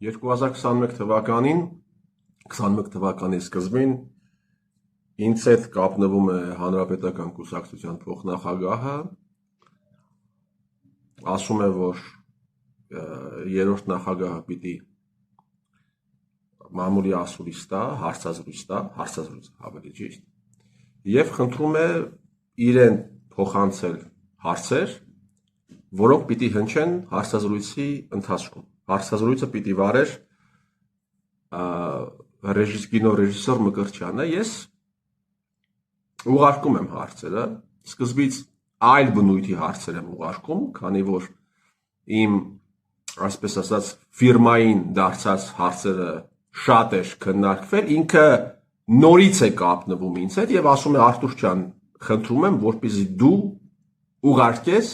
2021 թվականին 21 թվականի սկզբին ինձ հետ կապնվում է Հանրապետական կուսակցության փոխնախագահը, ասում է, որ երրորդ նախագահը պիտի մամուլի ասուլիս տա, հարցազրույց ավելի ճիշտ, եւ խնդրում է իրեն փոխանցել հարցեր, որոնք պիտի հնչեն հարցազրույցի ընթացքում։ Հարցազրույցը պիտի վարեր կինոռեժիսոր Մկրտչյանը, ես ուղարկում եմ հարցերը, սկզբից այլ բնույթի հարցեր եմ ուղարկում, քանի որ իմ, այսպես ասած, ֆիրմային դարձած հարցերը շատ էր քննարկվել, ինքը նորից է կապնվում ինձ հետ եւ ասում է Արտուր ջան, խնդրում եմ, որպեսզի դու ուղարկես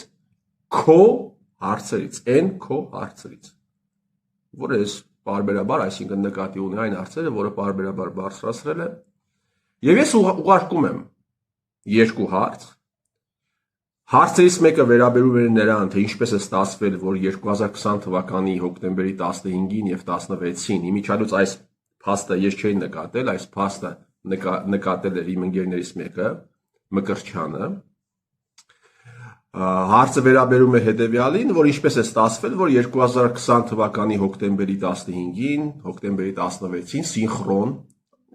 քո հարցերից, որը ես պարբերաբար, այսինքն նկատի ունի այն հարցերը, որը պարբերաբար բարձրացրել է, եւ ես ուղարկում եմ երկու հարց։ Հարցերից մեկը վերաբերում է նրան, թե ինչպես է ստացվել, որ 2020 թվականի հոկտեմբերի 15-ին եւ 16-ին իմիջիայլոց այս փաստը ես չէի նկատել, այս փաստը նկատել էր իմ ընկերներից մեկը, Մկրտչյանը։ Հարցը վերաբերում է հետևյալին, որ ինչպես է ստացվել, որ 2020 թվականի հոկտեմբերի 15-ին, հոկտեմբերի 16-ին սինխրոն,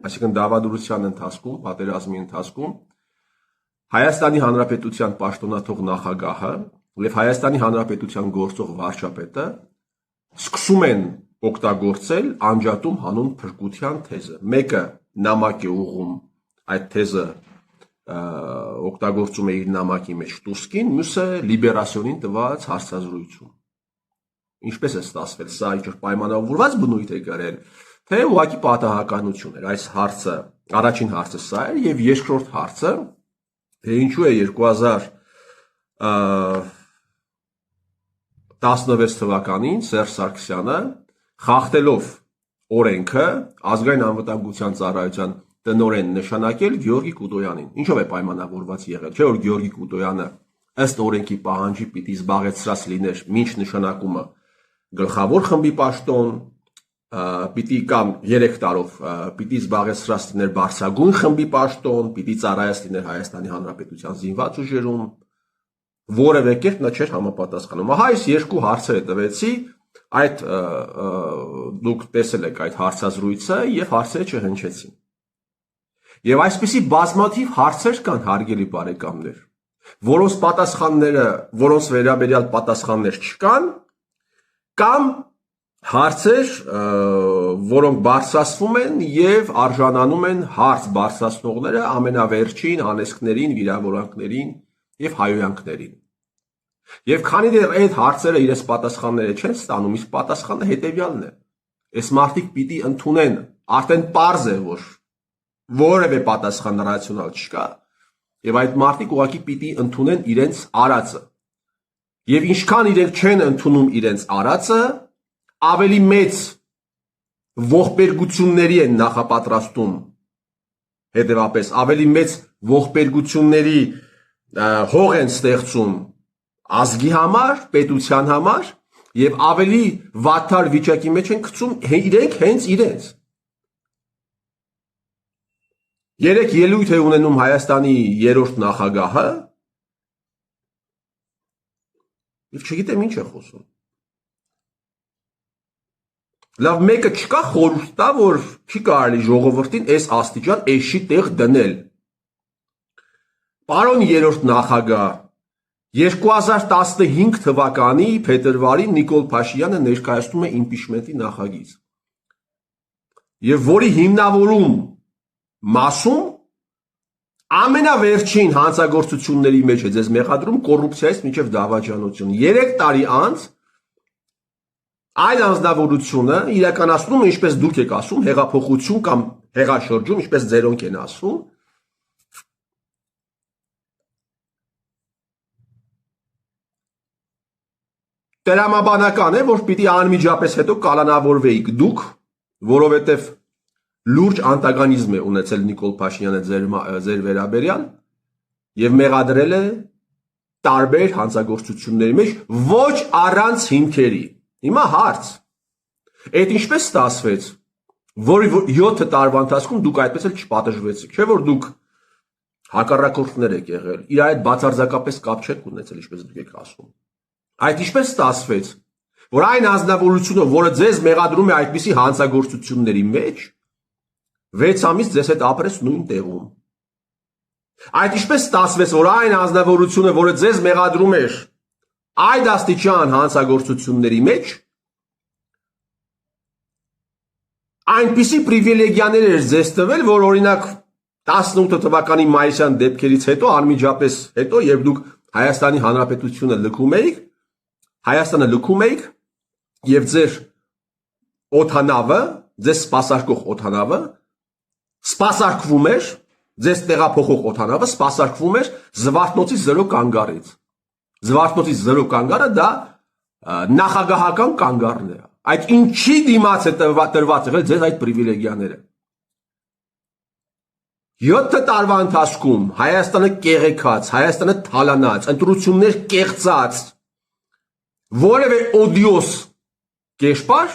այսինքն դավադրության ընթացքում, պատերազմի ընթացքում Հայաստանի Հանրապետության պաշտոնաթող նախագահը եւ Հայաստանի Հանրապետության գործող վարչապետը սկսում են օգտագործել անջատում հանուն փրկության թեզը։ Մեկը նամակ է ուղում այդ թեզը օգտագործում է իր նամակի մեջ Տուսկին, մյուսը Լիբերասիոնին տված հարցազրույցում։ Ինչպես է ստացվել, սա ինչ պայմանավորված բնույթ է կրել, թե ուղղակի պատահականություն էր։ Այս հարցը, առաջին հարցը սա էր, եւ երկրորդ հարցը, թե ինչու է 2016 թվականին Սերժ Սարգսյանը խախտելով օրենքը ազգային անվտանգության ծառայության տնօրեն նշանակել Գեորգի Կուտոյանին։ Ինչով է պայմանավորված եղել, չէ՞ որ Գեորգի Կուտոյանը ըստ օրենքի պահանջի պիտի զբաղեցրած լիներ մինչ նշանակումը գլխավոր խմբի պաշտոն, պիտի կամ 3 տարով պիտի զբաղեցրած լիներ բարձրագույն խմբի պաշտոն, պիտի ծառայած լիներ Հայաստանի Հանրապետության զինված ուժերում, որևէ կերպ նա չէր համապատասխանում։ Ահա այս երկու հարցերը տվեցի, այդ դուք տեսել եք այդ հարցազրույցը եւ հարցերը չհնչեցին։ Եվ այսպիսի բազմաթիվ հարցեր կան, հարգելի բարեկամներ, որոնց վերաբերյալ պատասխաններ չկան, կամ հարցեր, որոնք բարձրացվում են եւ արժանանում են հարց բարձրացնողները ամենավերջին անեծքներին, վիրավորանքներին եւ հայոյանքներին։ Եվ քանի դեռ այդ հարցերը իրենց պատասխանները չեն ստանում, իսկ պատասխանը հետեւյալն է. այս մարդիկ պիտի ընդունեն, արդեն պարզ է, որ որևէ պատասխան ռացիոնալ չկա, եւ այդ մարդիկ ուղղակի պիտի ընդունեն իրենց արածը։ Եվ ինչքան իրենք չեն ընդունում իրենց արածը, ավելի մեծ ողբերգությունների են նախապատրաստում, հետևապես ավելի մեծ ողբերգությունների հող են ստեղծում ազգի համար, պետության համար եւ ավելի վատթար վիճակի մեջ են գցում հենց իրենց։ Երեք ելույթ է ունենում Հայաստանի երրորդ նախագահը եւ չգիտեմ ինչ է խոսում։ Լավ, մեկը չկա խորհուրդ տա, որ չի կարելի ժողովրդին այս աստիճան էշի տեղ դնել։ Պարոն երրորդ նախագահ, 2015 թվականի փետրվարին Նիկոլ Փաշինյանը ներկայացնում է իմպիչմենտի նախագիծ։ Եվ որի հիմնավորում մասում ամենավերջին հանցագործությունների մեջ է ձեզ մեղադրում կոռուպցիայից մինչև դավաճանություն։ 3 տարի անց այլ անձնավորությունը իրականացնում է, ինչպես դուք եք ասում, հեղափոխություն կամ հեղաշրջում, ինչպես ձերոնք են ասում, տրամաբանական է, որ պիտի անմիջապես հետո կալանավորվեիք դուք, որովհետև լուրջ անտագանիզմ է ունեցել Նիկոլ Փաշինյանը ձեր վերաբերյալ եւ մեղադրել է տարբեր հանցագործությունների մեջ ոչ առանց հիմքերի։ Հիմա հարց. Այդ ինչպես ստացվեց, որ 7 տարվա ընթացքում դուք այդպես էլ չպատժվեցիք, չէ՞ որ դուք հակառակորդներ եք եղել, իր այդ բացարձակապես կապ չեք ունեցել, ինչպես դուք եք ասում։ Այդ ինչպես ստացվեց, որ այն անձնավորությունը, որը ձեզ մեղադրում է այդպիսի հանցագործությունների մեջ, 6 ամիս ձեզ հետ ապրեց նույն տեղում։ Այդ ինչպես ստացվեց, որ այն անձնավորությունը, որը ձեզ մեղադրում էր այդ աստիճան հանցագործությունների մեջ, այնպիսի պրիվիլեգիաներ էր ձեզ տվել, որ օրինակ 18 թվականի մայիսյան դեպքերից հետո, անմիջապես հետո, երբ դուք Հայաստանի Հանրապետությունը լքում էիք, Հայաստանը լքում էիք, եւ ձեր օդանավը, ձեզ սպասարկող օդանավը սպասարկվում էր, ձեզ տեղափոխող օդանավը սպասարկվում էր Զվարթնոցի 0 կանգառից։ Զվարթնոցի 0 կանգառը դա նախագահական կանգառն է։ Այդ ինչի դիմաց է տրված եղել ձեզ այդ պրիվիլեգիաները։ 7 տարվա ընթացքում Հայաստանը կեղեքած, Հայաստանը թալանած, ընտրություններ կեղծած, որևէ օդիոս կերպար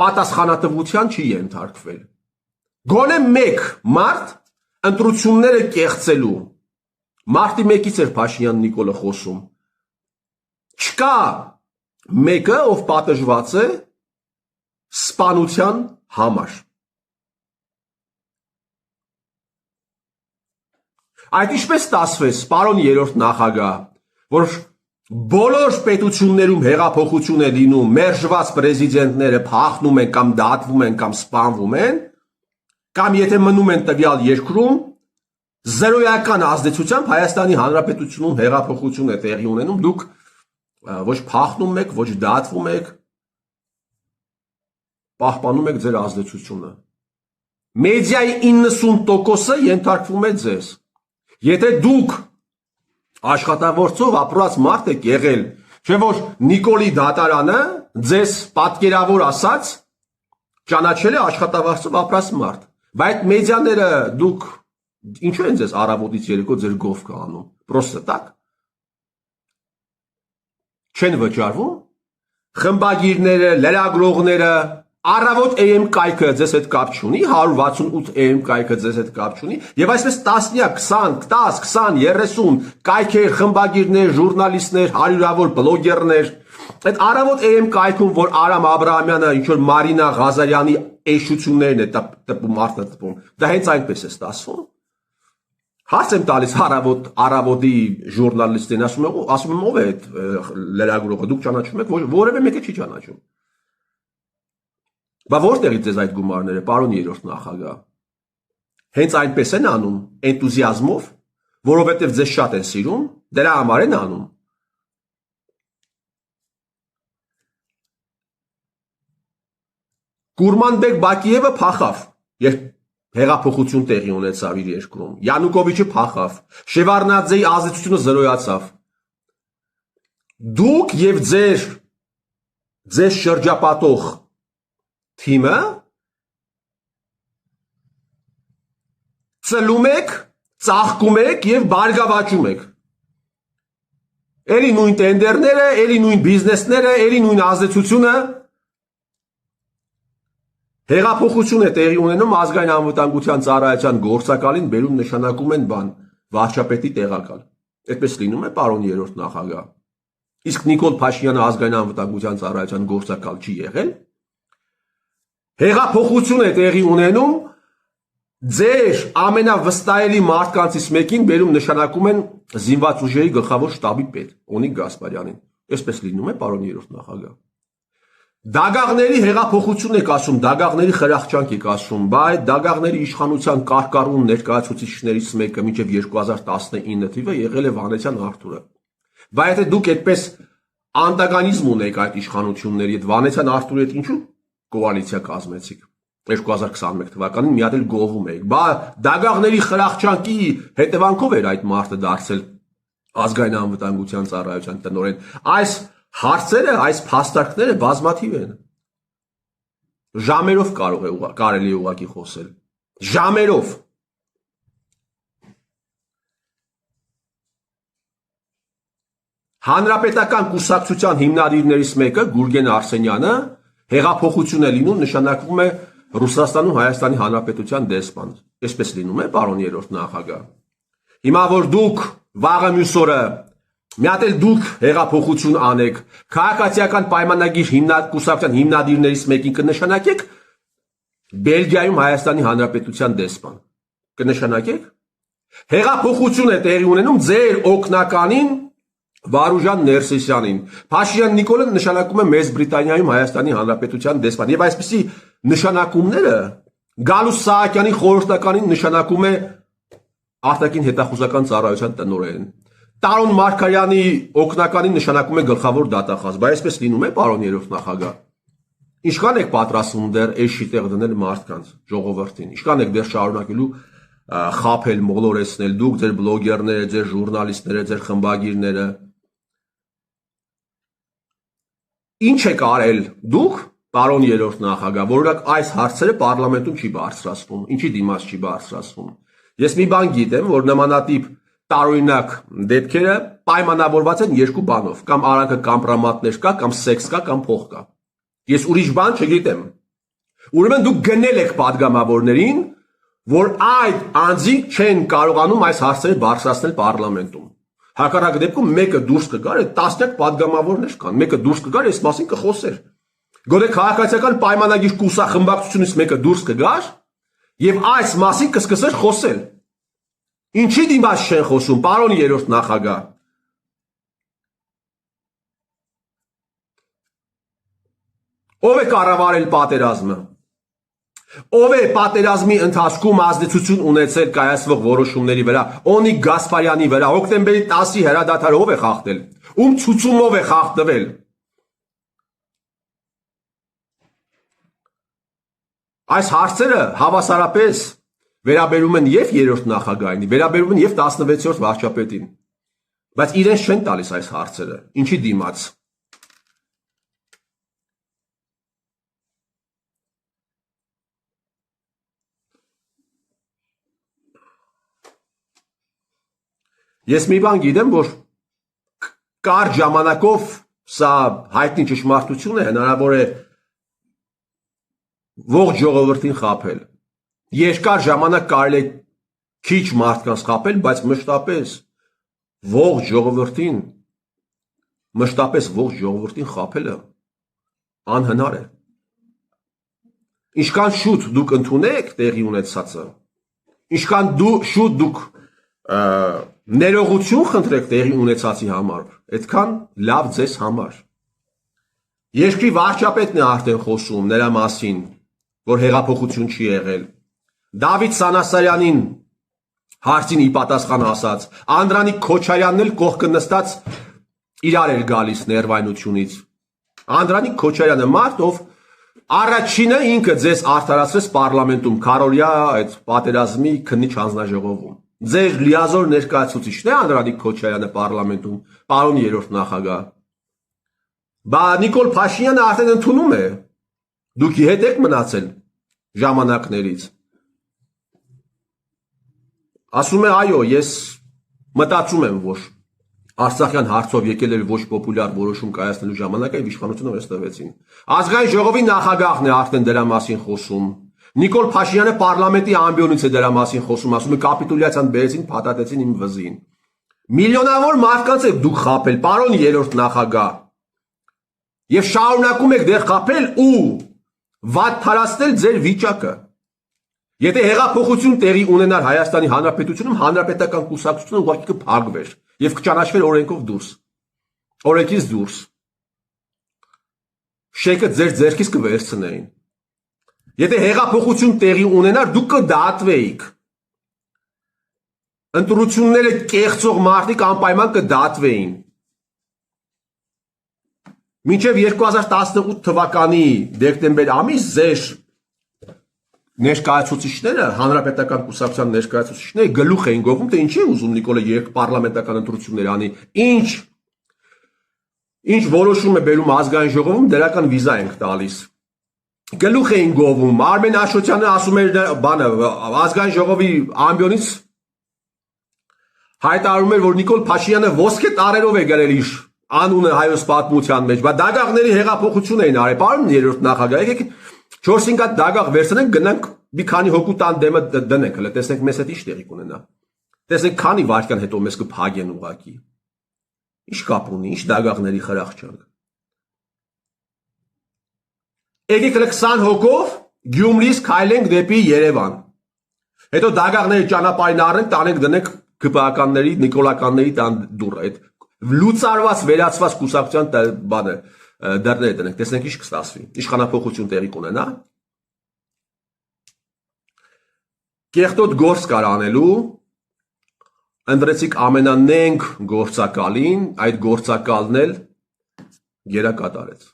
պատասխանատվության չի ենթարկվել։ Գոնե մեկ մարդ ընտրությունները կեղծելու, մարտի 1-ից էր Փաշինյան Նիկոլը խոսում, չկա մեկը, ով պատժված է սպանության համար։ Այդ ինչպես ստացվեց, պարոն 3-րդ նախագահ, որ բոլոր պետություններում հեղափոխություն է լինում, մերժված պրեզիդենտները փախնում են կամ դատվում են կամ սպանվում են, կամ եթե մնում են տվյալ երկրում, զրոյական ազդեցությամբ Հայաստանի Հանրապետությունում հեղափոխություն է տեղի ունենում, դուք ոչ փախնում եք, ոչ դատվում եք, պահպանում եք ձեր ազդեցությունը։ Մեդիայի 90%-ը ենթարկվում է ձեզ։ Եթե դուք աշխատավորցով ապրած մարդ եք եղել, չէ՞ որ Նիկոլի դատարանը ձեզ պատկերավոր ասած ճանաչել է աշխատավարձով ապրած մարդ։ Բայց մեդիաները դուք ինչու են ձեզ առավոտից երեկո ձեր գովքը անում։ Պրոստը տակ։ Չեն վճարվում։ Խմբագիրները, լրագրողները, առավոտ AM կայքը ձեզ հետ կապ չունի, 168 AM կայքը ձեզ հետ կապ չունի, եւ այսպես տասնյակ 20, 10, 20, 30 կայքեր, խմբագիրներ, ժուրնալիստներ, հարյուրավոր բլոգերներ, այդ առավոտ AM կայքում, որ Արամ Աբրահամյանը ինչ որ Մարինա Ղազարյանի էշություններն է տպում, մարդը տպում, դա հենց այնպես է ստացվում։ Հարց եմ տալիս առավոտի ժուրնալիստին, ասում եմ ով է այդ լրագրողը, դուք ճանաչում եք, որևէ մեկը չի ճանաչում։ Բա որտեղից ձեզ այդ գումարները, պարոն 3-րդ նախագահ։ Հենց այնպես են անում, էնտուզիազմով, որովհետև ձեզ շատ են սիրում, դրա համար են անում։ Կուրմանբեկ Բակիևը փախավ, երբ հեղափոխություն տեղի ունեցավ իր երկրում։ Յանուկովիչը փախավ, Շևարդնաձեի ազդեցությունը զրոյացավ։ Դուք եւ ձեր շրջապատող թիմը ծլում եք, ծաղկում եք եւ բարգավաճում եք։ Էլի նույն տենդերները, էլի նույն բիզնեսները, էլի նույն ազդեցությունը։ Հեղափոխություն է տեղի ունենում ազգային անվտանգության ծառայության գործակալին բերում նշանակում են բան վարչապետի տեղակալ։ Այդպես լինում է, պարոն 3-րդ նախագահ։ Իսկ Նիկոլ Փաշինյանը ազգային անվտանգության ծառայության գործակալ չի եղել։ Հեղափոխություն է տեղի ունենում, ձեր ամենավստահելի մարդկանցից մեկին բերում նշանակում են զինված ուժերի գլխավոր շտաբի պետ Օնիկ Գասպարյանին։ Այսպես լինում է, պարոն 3-րդ նախագահ։ Դագաղների հեղափոխություն եք ասում, դագաղների խրախճանք եք ասում, բայց դագաղների իշխանության կարկառուն ներկայացուցիչներից մեկը մինչև 2019 թիվը եղել է Վանեցյան Արթուրը։ Բայց եթե դուք այդպես անտագանիզմ ունեք այդ իշխանությունների հետ, Վանեցյան Արթուրի հետ ինչու կոալիցիա կազմեցիք 2021 թվականին մի հատ էլ գովում էիք, բայց դագաղների խրախճանքի հետևանքով էր այդ մարդը դարձել ազգային անվտանգության ծառայության տնօրեն։ Այս հարցերը, այս փաստարկները բազմաթիվ են։ Ժամերով կարելի է ուղղակի խոսել։ Ժամերով։ Հանրապետական կուսակցության հիմնադիրներից մեկը Գուրգեն Արսենյանը Հեղափոխություն է լինում, նշանակվում է Ռուսաստանում Հայաստանի Հանրապետության դեսպան։ Այսպես լինում է, պարոն երրորդ նախագահ։ Հիմա որ դուք վաղը մյուս օրը մի հատ էլ դուք հեղափոխություն անեք, քաղաքացիական պայմանագիր կուսակցության հիմնադիրներից մեկին կնշանակեք Բելգիայում Հայաստանի Հանրապետության դեսպան։ Կնշանակեք։ Հեղափոխություն է տեղի ունենում ձեր օգնականին Վարուժան Ներսիսյանին։ Փաշինյան Նիկոլը նշանակում է Մեծ Բրիտանիայում Հայաստանի Հանրապետության դեսպան։ Եվ այսպիսի նշանակումները Գալուս Սահակյանի խորհրդականին նշանակում է արտաքին հետախուզական ծառայության տնօրեն։ Տարոն Մարգարյանի օգնականին նշանակում է գլխավոր դատախազ։ Բայց այսպես լինում է, պարոն երրորդ նախագահ։ Ինչքան եք պատրաստվում դեռ այս շիտեղ դնել մարդկանց, ժողովրդին։ Ինչքան եք դեռ շարունակելու խաբել, մոլորեցնել դուք, ձեր բլոգերները, ձեր ժուրնալիստները, ձեր խմբագիրները։ Ինչ եք արել դուք, պարոն երրորդ նախագահ, որ այս հարցերը պարլամենտում չի բարձրացվում, ինչի դիմաց չի բարձրացվում։ Ես մի բան գիտեմ, որ նմանատիպ տարօրինակ դեպքերը պայմանավորված են երկու բանով, կամ արանքը կամպրոմատներ կա, կամ սեքս կա, կամ փող կա։ Ես ուրիշ բան չգիտեմ։ Ուրեմն դուք գնել եք падգամավորներին, որ այդ անձինք չեն կարողանում այս հարցերը բարձրացնել պարլամենտում։ Հակառակ դեպքում մեկը դուրս կգար, այդ տասնյակ падգամավորներ կան, մեկը դուրս կգար, այս մասին կխոսեր։ Գոնե քաղաքացիական պայմանագիր կուսախմբակցությունից մեկը դուրս կգար եւ այս մասին կսկսեր խոսել։ Ինչի դիմաց չեն խոսում, պարոն երրորդ նախագահ։ Ով է կառավարել պատերազմը։ Ով է պատերազմի ընթացքում ազդեցություն ունեցել կայացվող որոշումների վրա, Օնիկ Գասպարյանի վրա, հոկտեմբերի 10-ի հրադադարը ով է խախտել, ում ցուցումով է խախտվել։ Այս հարցերը հավասարապես վերաբերում են եւ երրորդ նախագահին, վերաբերում են եւ 16-րդ վարչապետին, բայց իրենց չեն տալիս այս հարցերը, ինչի դիմաց։ Ես մի բան գիտեմ, որ կարճ ժամանակով սա հայտնի ճշմարտություն է, հնարավոր է ողջ ժողովրդին խաբել։ Երկար ժամանակ կարելի է քիչ մարդկանց խաբել, բայց մշտապես ողջ ժողովրդին խաբելը անհնար է։ Ինչքան շուտ դուք ընդունեք տեղի ունեցածը, ինչքան շուտ դուք ներողություն խնդրեք տեղի ունեցածի համար, այդքան լավ ձեզ համար։ Երկրի վարչապետն է արդեն խոսում նրա մասին, որ հեղափոխություն չի եղել։ Դավիթ Սանասարյանին հարցին ի պատասխան ասաց, Անդրանիկ Քոչարյանն էլ կողքը նստած իրար էր գալիս ներվայնությունից։ Անդրանիկ Քոչարյանը մարդ, ով առաջինը ինքը ձեզ արդարացրեց պարլամենտում, քարորյա այդ պատերազմի քննիչ հանձնաժողովում։ Ձեր լիազոր ներկայացուցիչն է Անդրանիկ Քոչարյանը պարլամենտում, պարոն երրորդ նախագահ։ Բա Նիկոլ Փաշինյանը արդեն ընդունում է։ Դուք հետ եք մնացել ժամանակներից։ Ասում է, այո, ես մտածում եմ, որ Արցախյան հարցով եկել էր ոչ պոպուլյար որոշում կայացնելու ժամանակը եւ իշխանությունը վերջ տվեցին։ Ազգային ժողովի նախագահն է արդեն դրա մասին խոսում։ Նիկոլ Փաշինյանը պարլամենտի ամբիոնից է դրա մասին խոսում, ասում է կապիտուլյացիան բերեցին, փաթաթեցին իմ վզին։ Միլիոնավոր մարդկանց եք դուք խաբել, պարոն երրորդ նախագահ։ Եվ շարունակում եք դեռ խաբել ու վատթարացնել ձեր վիճակը։ Եթե հեղափոխություն տեղի ունենար Հայաստանի Հանրապետությունում, հանրապետական կուսակցությունը ուղղակի կփակվեր եւ կճանաչվեր օրենքով դուրս։ Օրենքից դուրս։ Շեքը ձեր ձեռքից կվերցնեին։ Եթե հեղափոխություն տեղի ունենար, դուք կդատվեիք։ Ընտրությունները կեղծող մարդիկ անպայման կդատվեին։ Մինչև 2018 թվականի դեկտեմբեր ամիս ձեր ներկայացուցիչները, հանրապետական կուսակցության ներկայացուցիչները գլուխ էին գովում, թե ինչի է ուզում Նիկոլը պարլամենտական ընտրություններ անի, ինչ որոշում է բերում ազգային ժողովում, դրական վիզա ենք տալիս։ Գլուխ էին գովում, Արմեն Աշոտյանը ասում էր բանը, ազգային ժողովի ամբիոնից հայտարարում էր, որ Նիկոլ Փաշինյանը ոսկե տարերով է գրել իր անունը հայոց պատմության մեջ, բայց դագաղների հեղափոխություն էին արել, պարոն երրորդ նախագահ, եկեք 4-5 հատ դագաղ վերցնենք, գնանք մի քանի հոգու տան դեմը դնենք, հələ տեսնենք մեզ հետ ինչ տեղի կունենա։ Տեսնենք քանի վայրկյան հետո մեզ կփագեն ուղակի։ Ինչ կապ ունի, ինչ դագաղների խրախճանք։ Եկեք 20 հոգով Գյումրից քայլենք դեպի Երևան։ Հետո դագաղների ճանապարհին առնենք, տանենք դնենք ԿՊԱ-ականների, նիկոլականների տան դուռը, այդ լուծարված, վերացված կուսակցության բանը դռները դնենք, տեսնենք ինչ կստացվի, իշխանափոխություն տեղի կունենա։ Կեղտոտ գործ կար անելու, ընտրեցիք ամենանենգ գործակալին, այդ գործակալն էլ գերակատարեց։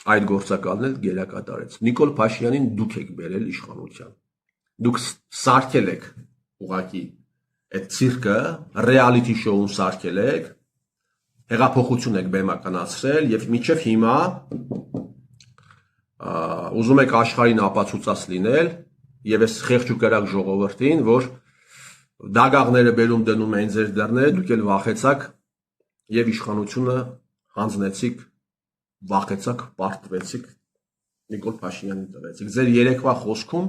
Այդ գործակալն էլ գերակատարեց։ Նիկոլ Փաշինյանին դուք եք բերել իշխանության։ Դուք սարքել եք ուղակի այդ ցիրկը, ռեալիթի շոուն սարքել եք, հեղափոխություն եք բեմականացրել եւ մինչեւ հիմա ուզում եք աշխարհին ապացուցած լինել եւ այս խեղճ ու կրակ ժողովրդին, որ դագաղները բերում դնում էին ձեր դռները, դուք էլ վախեցաք եւ իշխանությունը հանձնեցիք, վախեցաք, պարտվեցիք, Նիկոլ Փաշինյանին տվեցիք։ Ձեր երեկվա խոսքում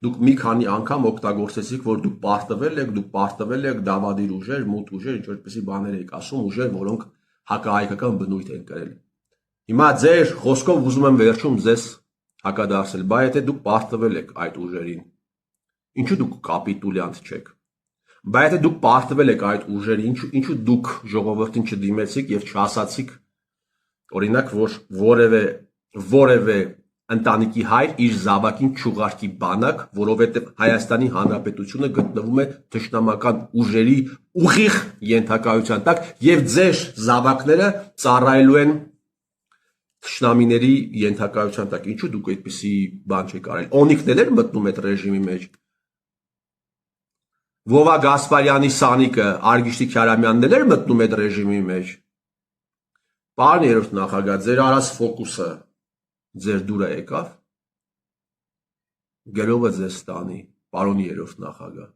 դուք մի քանի անգամ օգտագործեցիք, որ դուք պարտվել եք դավադիր ուժեր, մութ ուժեր, ինչ որպեսի բաներ եք ասում, ուժեր, որոնք հակահայկական բնույթ են կրել։ Հիմա ձեր խոսքով ուզում եմ վերջում ձեզ հակադարձել, բայց եթե դուք պարտվել եք այդ ուժերին, ինչու դուք կապիտուլյանտ չեք։ Բայց եթե դուք պարտվել եք այդ ուժերին, ինչու դուք ժողովրդին չդիմեցիք եւ չասացիք, օրինակ, որ որևէ ընտանիքի հայր իր զավակին չուղարկի բանակ, որովհետև Հայաստանի Հանրապետությունը գտնվում է թշնամական ուժերի ուղիղ ենթակայության տակ եւ ձեր զավակները ծառայելու են թշնամիների ենթակայության տակ։ Ինչու դուք այդպիսի բան չեք արել։ Օնիկներ էր մտնում այդ ռեժիմի մեջ։ Վովա Գասպարյանի Սանիկը, Արգիշտի Քյարամյանն էր մտնում այդ ռեժիմի մեջ։ Պարոն երրորդ նախագահ, ձեր արած ֆոկուսը ձեր դուրը եկավ, գերովը ձեզ տանի, պարոն երրորդ նախագահ։